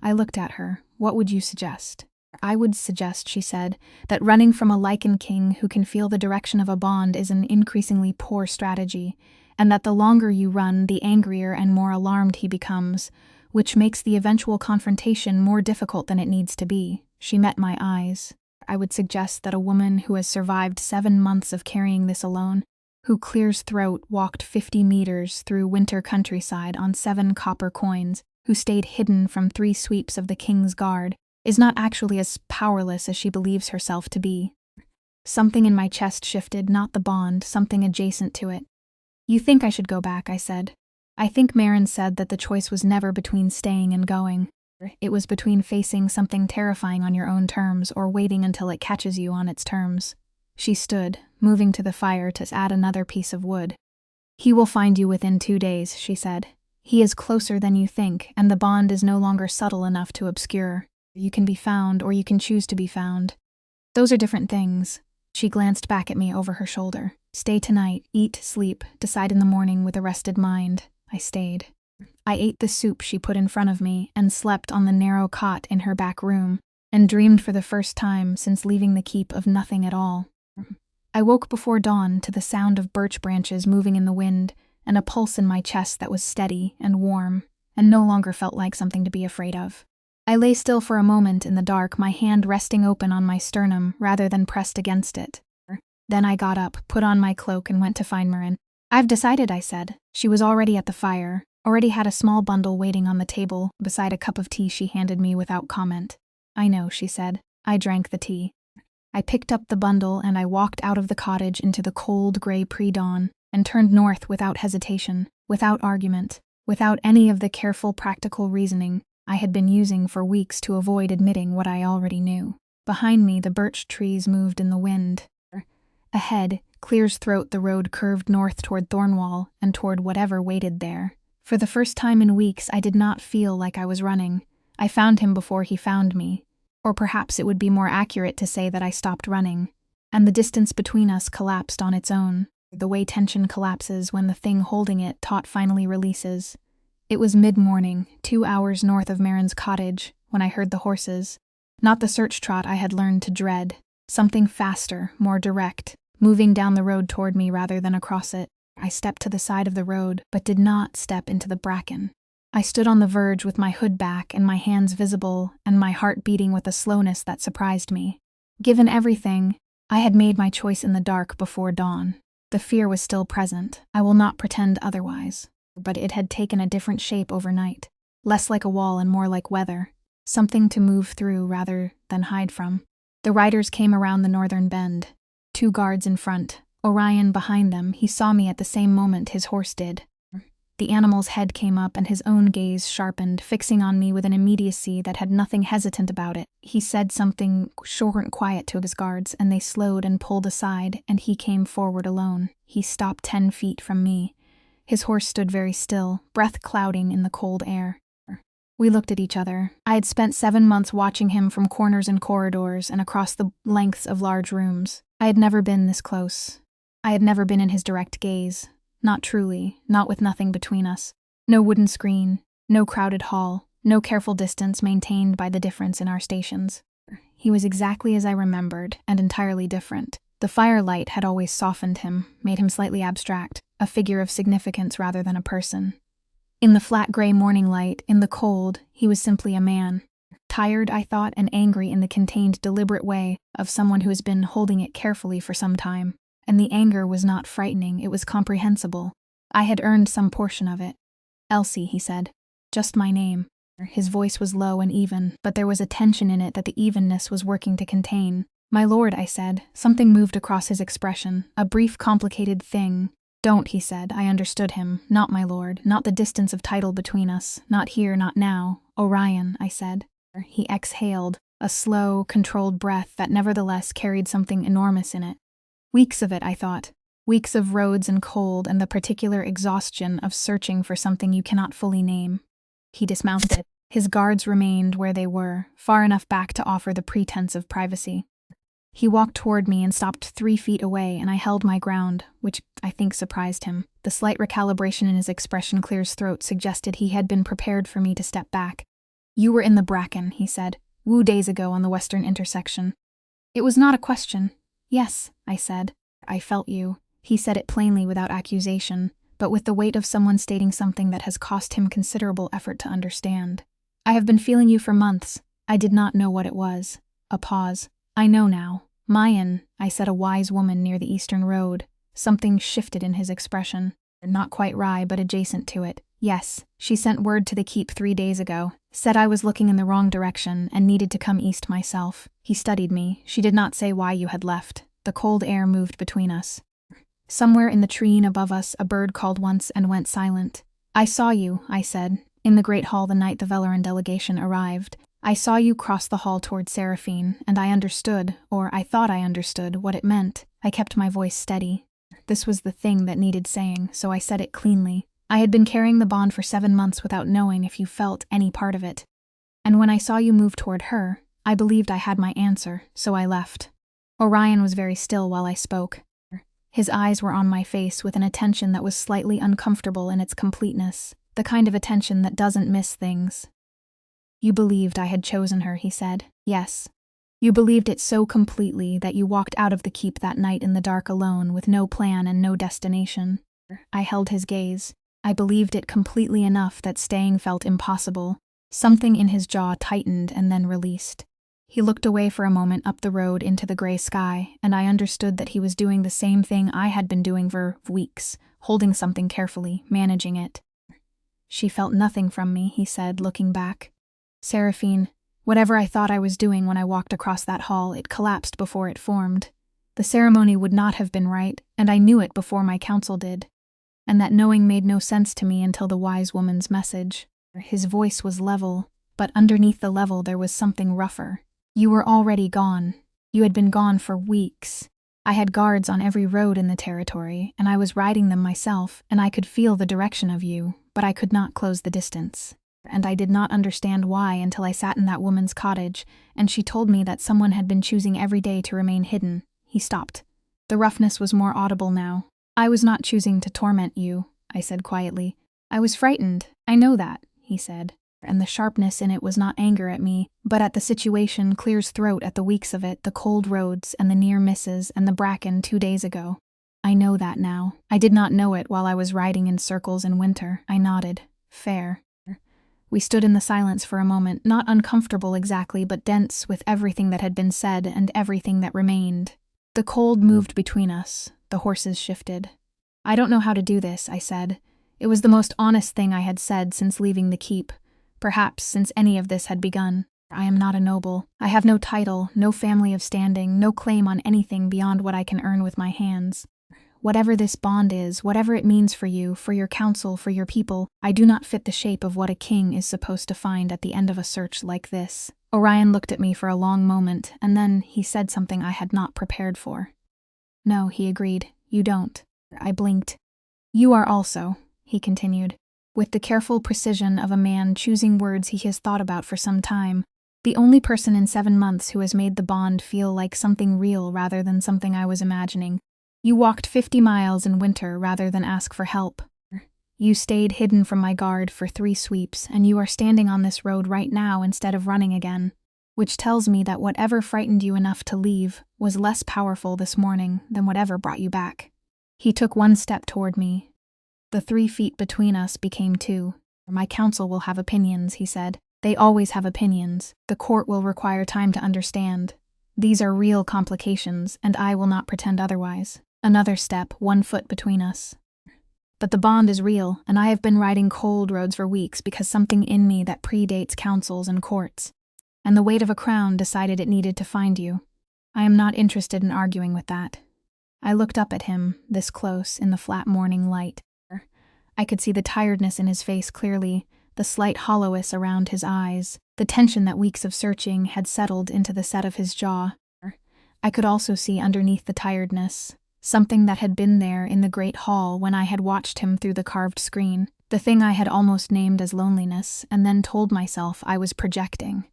I looked at her. "What would you suggest?" "I would suggest," she said, "that running from a Lycan King who can feel the direction of a bond is an increasingly poor strategy, and that the longer you run, the angrier and more alarmed he becomes, which makes the eventual confrontation more difficult than it needs to be." She met my eyes. "I would suggest that a woman who has survived 7 months of carrying this alone, who Clear's throat walked 50 meters through winter countryside on 7 copper coins, who stayed hidden from 3 sweeps of the King's Guard, is not actually as powerless as she believes herself to be." Something in my chest shifted, not the bond, something adjacent to it. "You think I should go back," I said. I think Marin said that the choice was never between staying and going. It was between facing something terrifying on your own terms or waiting until it catches you on its terms. She stood, moving to the fire to add another piece of wood. "He will find you within 2 days," she said. "He is closer than you think, and the bond is no longer subtle enough to obscure. You can be found, or you can choose to be found. Those are different things." She glanced back at me over her shoulder. "Stay tonight, eat, sleep, decide in the morning with a rested mind." I stayed. I ate the soup she put in front of me and slept on the narrow cot in her back room, and dreamed for the first time since leaving the keep of nothing at all. I woke before dawn to the sound of birch branches moving in the wind and a pulse in my chest that was steady and warm, and no longer felt like something to be afraid of. I lay still for a moment in the dark, my hand resting open on my sternum rather than pressed against it. Then I got up, put on my cloak, and went to find Marin. "I've decided," I said. She was already at the fire, already had a small bundle waiting on the table beside a cup of tea she handed me without comment. "I know," she said. I drank the tea. I picked up the bundle and I walked out of the cottage into the cold, gray pre-dawn and turned north without hesitation, without argument, without any of the careful, practical reasoning I had been using for weeks to avoid admitting what I already knew. Behind me, the birch trees moved in the wind. Ahead, Clear's throat, the road curved north toward Thornwall and toward whatever waited there. For the first time in weeks, I did not feel like I was running. I found him before he found me. Or perhaps it would be more accurate to say that I stopped running, and the distance between us collapsed on its own. The way tension collapses when the thing holding it taut finally releases. It was mid-morning, 2 hours north of Marin's cottage, when I heard the horses. Not the search trot I had learned to dread. Something faster, more direct, moving down the road toward me rather than across it. I stepped to the side of the road, but did not step into the bracken. I stood on the verge with my hood back and my hands visible and my heart beating with a slowness that surprised me. Given everything, I had made my choice in the dark before dawn. The fear was still present, I will not pretend otherwise, but it had taken a different shape overnight, less like a wall and more like weather, something to move through rather than hide from. The riders came around the northern bend, 2 guards in front, Orion behind them. He saw me at the same moment his horse did. The animal's head came up and his own gaze sharpened, fixing on me with an immediacy that had nothing hesitant about it. He said something short and quiet to his guards, and they slowed and pulled aside, and he came forward alone. He stopped 10 feet from me. His horse stood very still, breath clouding in the cold air. We looked at each other. I had spent 7 months watching him from corners and corridors and across the lengths of large rooms. I had never been this close. I had never been in his direct gaze. Not truly, not with nothing between us. No wooden screen, no crowded hall, no careful distance maintained by the difference in our stations. He was exactly as I remembered, and entirely different. The firelight had always softened him, made him slightly abstract, a figure of significance rather than a person. In the flat gray morning light, in the cold, he was simply a man. Tired, I thought, and angry in the contained, deliberate way of someone who has been holding it carefully for some time. And the anger was not frightening, it was comprehensible. I had earned some portion of it. Elsie, he said. Just my name. His voice was low and even, but there was a tension in it that the evenness was working to contain. My lord, I said. Something moved across his expression, a brief, complicated thing. Don't, he said. I understood him. Not my lord, not the distance of title between us, not here, not now. Orion, I said. He exhaled, a slow, controlled breath that nevertheless carried something enormous in it. Weeks of it, I thought. Weeks of roads and cold and the particular exhaustion of searching for something you cannot fully name. He dismounted. His guards remained where they were, far enough back to offer the pretense of privacy. He walked toward me and stopped 3 feet away, and I held my ground, which I think surprised him. The slight recalibration in his expression clear his throat suggested he had been prepared for me to step back. You were in the bracken, he said, 2 days ago on the western intersection. It was not a question. Yes, I said. I felt you. He said it plainly without accusation, but with the weight of someone stating something that has cost him considerable effort to understand. I have been feeling you for months. I did not know what it was. A pause. I know now. Mayan, I said, a wise woman near the eastern road. Something shifted in his expression. Not quite wry, but adjacent to it. Yes, she sent word to the keep 3 days ago. Said I was looking in the wrong direction and needed to come east myself. He studied me. She did not say why you had left. The cold air moved between us. Somewhere in the tree above us, a bird called once and went silent. I saw you, I said, in the great hall the night the Velaran delegation arrived. I saw you cross the hall toward Seraphine, and I understood, or I thought I understood, what it meant. I kept my voice steady. This was the thing that needed saying, so I said it cleanly. I had been carrying the bond for 7 months without knowing if you felt any part of it. And when I saw you move toward her, I believed I had my answer, so I left. Orion was very still while I spoke. His eyes were on my face with an attention that was slightly uncomfortable in its completeness, the kind of attention that doesn't miss things. You believed I had chosen her, he said. Yes. You believed it so completely that you walked out of the keep that night in the dark alone with no plan and no destination. I held his gaze. I believed it completely enough that staying felt impossible. Something in his jaw tightened and then released. He looked away for a moment up the road into the gray sky, and I understood that he was doing the same thing I had been doing for weeks, holding something carefully, managing it. She felt nothing from me, he said, looking back. Seraphine, whatever I thought I was doing when I walked across that hall, it collapsed before it formed. The ceremony would not have been right, and I knew it before my council did. And that knowing made no sense to me until the wise woman's message. His voice was level, but underneath the level there was something rougher. You were already gone. You had been gone for weeks. I had guards on every road in the territory, and I was riding them myself, and I could feel the direction of you, but I could not close the distance. And I did not understand why until I sat in that woman's cottage, and she told me that someone had been choosing every day to remain hidden. He stopped. The roughness was more audible now. I was not choosing to torment you, I said quietly. I was frightened. I know that, he said. And the sharpness in it was not anger at me, but at the situation Clear's throat at the weeks of it, the cold roads and the near misses and the bracken 2 days ago. I know that now. I did not know it while I was riding in circles in winter. I nodded. Fair. We stood in the silence for a moment, not uncomfortable exactly, but dense with everything that had been said and everything that remained. The cold moved between us. The horses shifted. I don't know how to do this, I said. It was the most honest thing I had said since leaving the keep. Perhaps since any of this had begun. I am not a noble. I have no title, no family of standing, no claim on anything beyond what I can earn with my hands. Whatever this bond is, whatever it means for you, for your council, for your people, I do not fit the shape of what a king is supposed to find at the end of a search like this. Orion looked at me for a long moment, and then he said something I had not prepared for. No, he agreed. You don't. I blinked. You are also, he continued, with the careful precision of a man choosing words he has thought about for some time, the only person in 7 months who has made the bond feel like something real rather than something I was imagining. You walked 50 miles in winter rather than ask for help. You stayed hidden from my guard for 3 sweeps, and you are standing on this road right now instead of running again, which tells me that whatever frightened you enough to leave was less powerful this morning than whatever brought you back. He took 1 step toward me. The 3 feet between us became 2. My council will have opinions, he said. They always have opinions. The court will require time to understand. These are real complications, and I will not pretend otherwise. Another step, 1 foot between us. But the bond is real, and I have been riding cold roads for weeks because something in me that predates councils and courts, and the weight of a crown decided it needed to find you. I am not interested in arguing with that. I looked up at him, this close, in the flat morning light. I could see the tiredness in his face clearly, the slight hollowness around his eyes, the tension that weeks of searching had settled into the set of his jaw. I could also see underneath the tiredness something that had been there in the great hall when I had watched him through the carved screen, the thing I had almost named as loneliness, and then told myself I was projecting.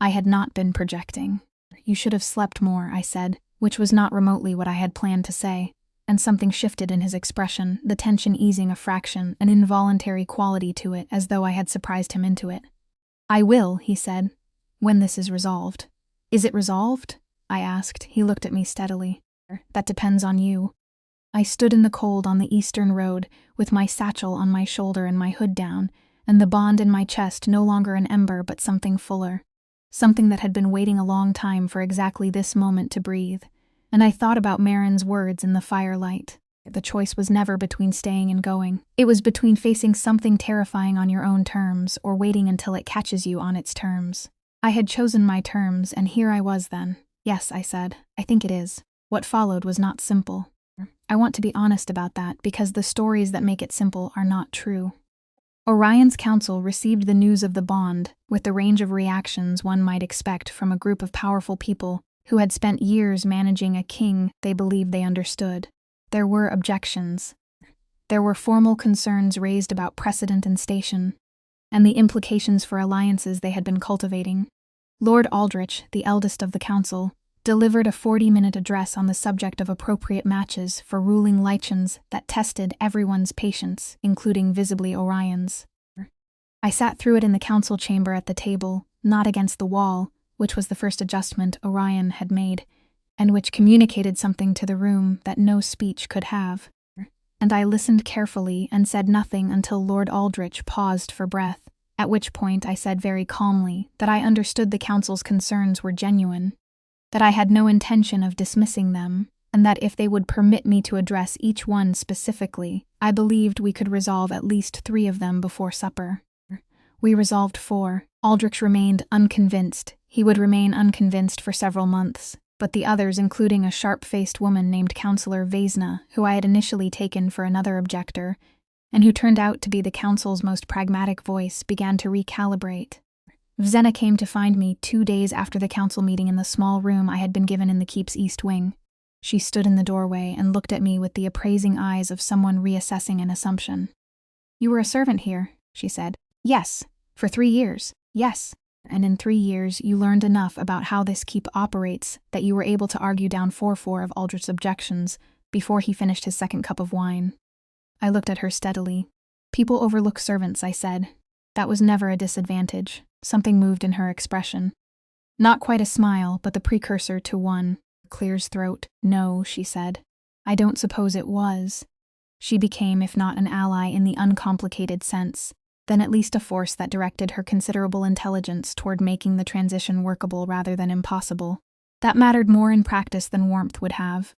I had not been projecting. You should have slept more, I said, which was not remotely what I had planned to say, and something shifted in his expression, the tension easing a fraction, an involuntary quality to it, as though I had surprised him into it. I will, he said, when this is resolved. Is it resolved? I asked. He looked at me steadily. That depends on you. I stood in the cold on the eastern road, with my satchel on my shoulder and my hood down, and the bond in my chest no longer an ember but something fuller. Something that had been waiting a long time for exactly this moment to breathe. And I thought about Marin's words in the firelight. The choice was never between staying and going. It was between facing something terrifying on your own terms or waiting until it catches you on its terms. I had chosen my terms, and here I was then. Yes, I said. I think it is. What followed was not simple. I want to be honest about that because the stories that make it simple are not true. Orion's council received the news of the bond with the range of reactions one might expect from a group of powerful people who had spent years managing a king they believed they understood. There were objections. There were formal concerns raised about precedent and station, and the implications for alliances they had been cultivating. Lord Aldrich, the eldest of the council, delivered a 40-minute address on the subject of appropriate matches for ruling Lycans that tested everyone's patience, including visibly Orion's. I sat through it in the council chamber at the table, not against the wall, which was the first adjustment Orion had made, and which communicated something to the room that no speech could have. And I listened carefully and said nothing until Lord Aldrich paused for breath, at which point I said very calmly that I understood the council's concerns were genuine, that I had no intention of dismissing them, and that if they would permit me to address each one specifically, I believed we could resolve at least 3 of them before supper. We resolved 4. Aldrich remained unconvinced. He would remain unconvinced for several months, but the others, including a sharp-faced woman named Councillor Vesna, who I had initially taken for another objector, and who turned out to be the council's most pragmatic voice, began to recalibrate. Vesna came to find me 2 days after the council meeting in the small room I had been given in the keep's east wing. She stood in the doorway and looked at me with the appraising eyes of someone reassessing an assumption. "You were a servant here," she said. "Yes. For 3 years. Yes. And in 3 years you learned enough about how this keep operates that you were able to argue down 4 of Aldrich's objections, before he finished his second cup of wine. I looked at her steadily. People overlook servants, I said. That was never a disadvantage. Something moved in her expression. Not quite a smile, but the precursor to one. Clears throat. No, she said. I don't suppose it was. She became, if not an ally in the uncomplicated sense, then at least a force that directed her considerable intelligence toward making the transition workable rather than impossible. That mattered more in practice than warmth would have.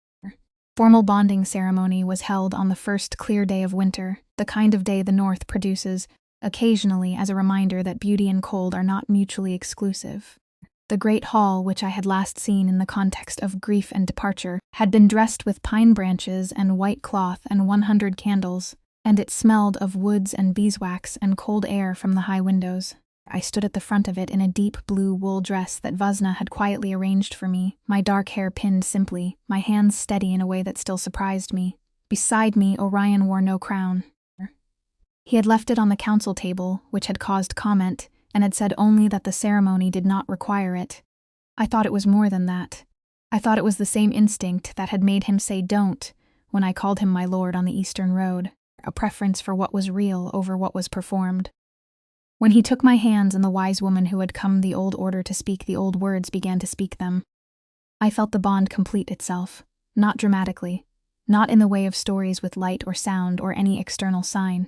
Formal bonding ceremony was held on the first clear day of winter, the kind of day the North produces, occasionally as a reminder that beauty and cold are not mutually exclusive. The great hall, which I had last seen in the context of grief and departure, had been dressed with pine branches and white cloth and 100 candles, and it smelled of woods and beeswax and cold air from the high windows. I stood at the front of it in a deep blue wool dress that Vasna had quietly arranged for me, my dark hair pinned simply, my hands steady in a way that still surprised me. Beside me, Orion wore no crown. He had left it on the council table, which had caused comment, and had said only that the ceremony did not require it. I thought it was more than that. I thought it was the same instinct that had made him say don't when I called him my lord on the Eastern Road, a preference for what was real over what was performed. When he took my hands and the wise woman who had come the old order to speak the old words began to speak them, I felt the bond complete itself, not dramatically, not in the way of stories with light or sound or any external sign.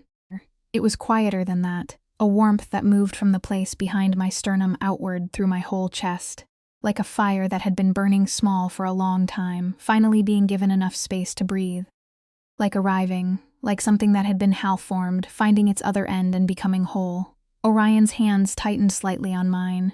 It was quieter than that, a warmth that moved from the place behind my sternum outward through my whole chest, like a fire that had been burning small for a long time, finally being given enough space to breathe. Like arriving, like something that had been half-formed, finding its other end and becoming whole. Orion's hands tightened slightly on mine.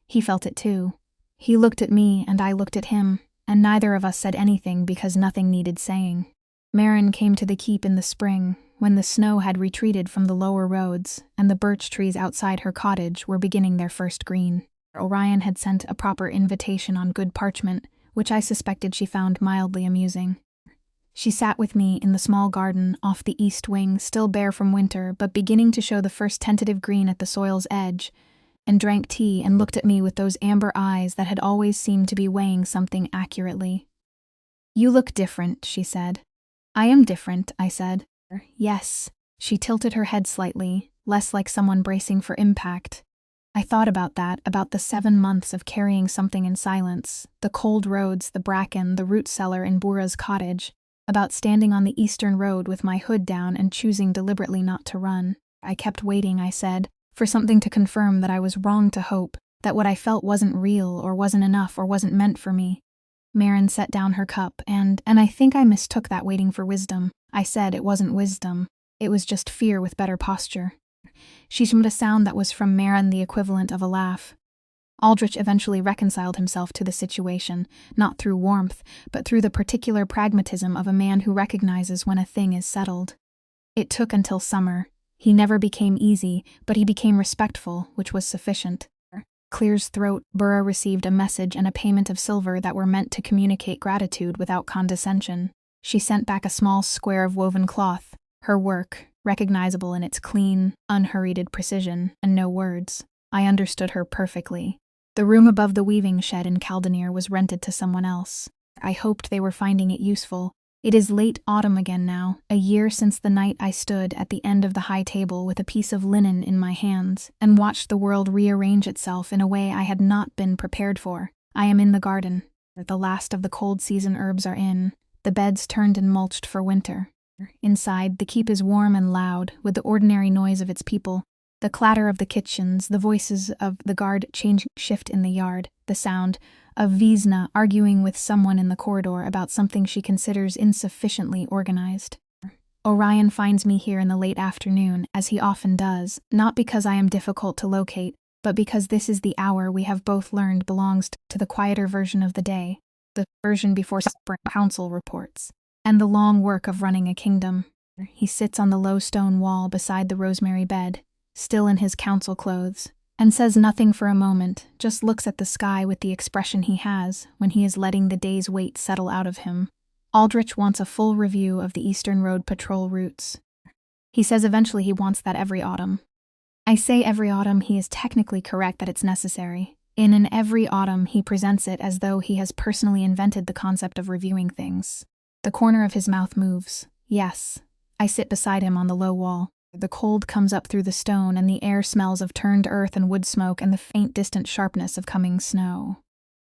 He felt it too. He looked at me and I looked at him, and neither of us said anything because nothing needed saying. Marin came to the keep in the spring, when the snow had retreated from the lower roads and the birch trees outside her cottage were beginning their first green. Orion had sent a proper invitation on good parchment, which I suspected she found mildly amusing. She sat with me in the small garden off the east wing, still bare from winter, but beginning to show the first tentative green at the soil's edge, and drank tea and looked at me with those amber eyes that had always seemed to be weighing something accurately. You look different, she said. I am different, I said. Yes. She tilted her head slightly, less like someone bracing for impact. I thought about that, about the 7 months of carrying something in silence, the cold roads, the bracken, the root cellar in Bura's cottage, about standing on the eastern road with my hood down and choosing deliberately not to run. I kept waiting, I said, for something to confirm that I was wrong to hope, that what I felt wasn't real or wasn't enough or wasn't meant for me. Marin set down her cup, and I think I mistook that waiting for wisdom. I said it wasn't wisdom. It was just fear with better posture. She hummed a sound that was from Marin the equivalent of a laugh. Aldrich eventually reconciled himself to the situation, not through warmth, but through the particular pragmatism of a man who recognizes when a thing is settled. It took until summer. He never became easy, but he became respectful, which was sufficient. Clear's throat, Bura received a message and a payment of silver that were meant to communicate gratitude without condescension. She sent back a small square of woven cloth, her work, recognizable in its clean, unhurried precision, and no words. I understood her perfectly. The room above the weaving shed in Caldenier was rented to someone else. I hoped they were finding it useful. It is late autumn again now, a year since the night I stood at the end of the high table with a piece of linen in my hands and watched the world rearrange itself in a way I had not been prepared for. I am in the garden. The last of the cold season herbs are in, the beds turned and mulched for winter. Inside, the keep is warm and loud, with the ordinary noise of its people, the clatter of the kitchens, the voices of the guard changing shift in the yard, the sound of Visna arguing with someone in the corridor about something she considers insufficiently organized. Orion finds me here in the late afternoon, as he often does, not because I am difficult to locate, but because this is the hour we have both learned belongs to the quieter version of the day, the version before council reports, and the long work of running a kingdom. He sits on the low stone wall beside the rosemary bed, still in his council clothes, and says nothing for a moment, just looks at the sky with the expression he has when he is letting the day's weight settle out of him. Aldrich wants a full review of the Eastern Road patrol routes. He says eventually he wants that every autumn. I say every autumn he is technically correct that it's necessary. In an every autumn he presents it as though he has personally invented the concept of reviewing things. The corner of his mouth moves. Yes. I sit beside him on the low wall. The cold comes up through the stone, and the air smells of turned earth and wood smoke and the faint distant sharpness of coming snow.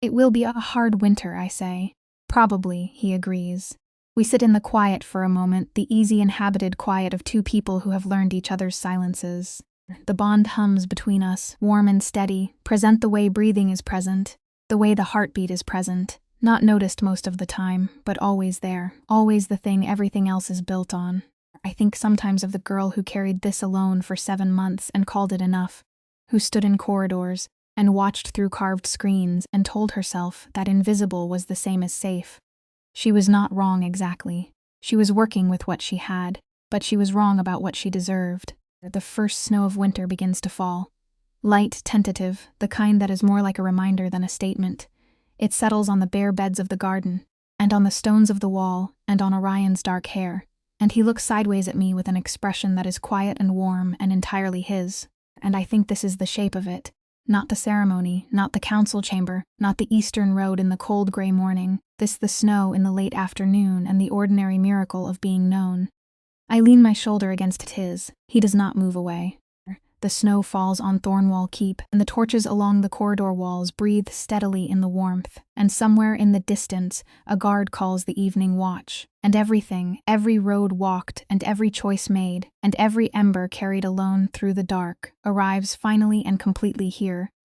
It will be a hard winter, I say. Probably, he agrees. We sit in the quiet for a moment, the easy inhabited quiet of two people who have learned each other's silences. The bond hums between us, warm and steady, present the way breathing is present, the way the heartbeat is present, not noticed most of the time, but always there, always the thing everything else is built on. I think sometimes of the girl who carried this alone for 7 months and called it enough, who stood in corridors and watched through carved screens and told herself that invisible was the same as safe. She was not wrong exactly. She was working with what she had, but she was wrong about what she deserved. The first snow of winter begins to fall. Light, tentative, the kind that is more like a reminder than a statement. It settles on the bare beds of the garden, and on the stones of the wall, and on Orion's dark hair, and he looks sideways at me with an expression that is quiet and warm and entirely his. And I think this is the shape of it. Not the ceremony, not the council chamber, not the eastern road in the cold gray morning, this the snow in the late afternoon and the ordinary miracle of being known. I lean my shoulder against his. He does not move away. The snow falls on Thornwall Keep, and the torches along the corridor walls breathe steadily in the warmth, and somewhere in the distance a guard calls the evening watch, and everything, every road walked, and every choice made, and every ember carried alone through the dark, arrives finally and completely here,